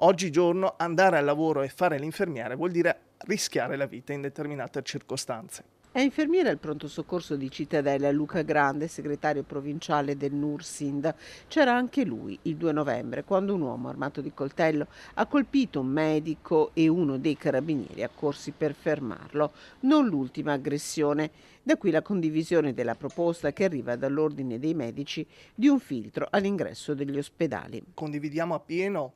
Oggigiorno andare al lavoro e fare l'infermiere vuol dire rischiare la vita in determinate circostanze. È infermiere al pronto soccorso di Cittadella Luca Grande, segretario provinciale del NURSIND. C'era anche lui il 2 novembre, quando un uomo armato di coltello ha colpito un medico e uno dei carabinieri accorsi per fermarlo. Non l'ultima aggressione. Da qui la condivisione della proposta che arriva dall'Ordine dei Medici di un filtro all'ingresso degli ospedali. Condividiamo appieno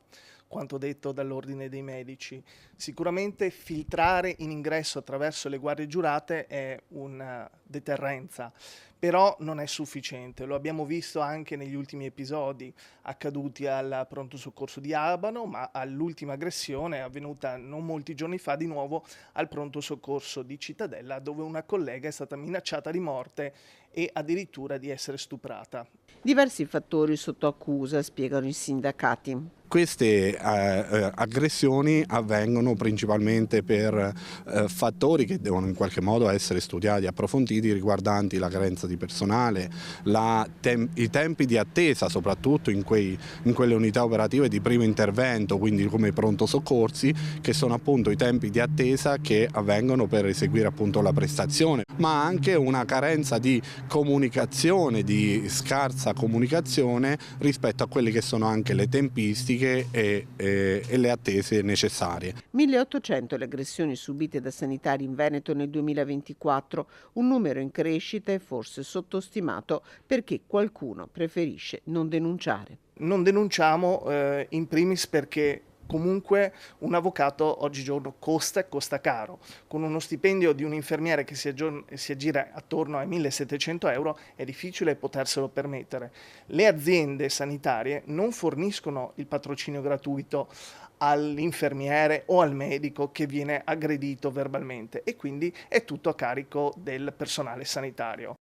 quanto detto dall'Ordine dei Medici. Sicuramente filtrare in ingresso attraverso le guardie giurate è una deterrenza, però non è sufficiente. Lo abbiamo visto anche negli ultimi episodi accaduti al pronto soccorso di Abano, ma all'ultima aggressione avvenuta non molti giorni fa di nuovo al pronto soccorso di Cittadella, dove una collega è stata minacciata di morte e addirittura di essere stuprata. Diversi fattori sotto accusa, spiegano i sindacati. Queste aggressioni avvengono principalmente per fattori che devono in qualche modo essere studiati, approfonditi, riguardanti la carenza di personale, i tempi di attesa, soprattutto in quelle unità operative di primo intervento, quindi come i pronto soccorsi, che sono appunto i tempi di attesa che avvengono per eseguire appunto la prestazione, ma anche una carenza di comunicazione, di scarsa comunicazione rispetto a quelle che sono anche le tempistiche e le attese necessarie. 1800 le aggressioni subite da sanitari in Veneto nel 2024, un numero in crescita e forse sottostimato perché qualcuno preferisce non denunciare. Non denunciamo in primis perché comunque un avvocato oggigiorno costa e costa caro. Con uno stipendio di un infermiere che si aggira attorno ai 1.700 euro è difficile poterselo permettere. Le aziende sanitarie non forniscono il patrocinio gratuito all'infermiere o al medico che viene aggredito verbalmente e quindi è tutto a carico del personale sanitario.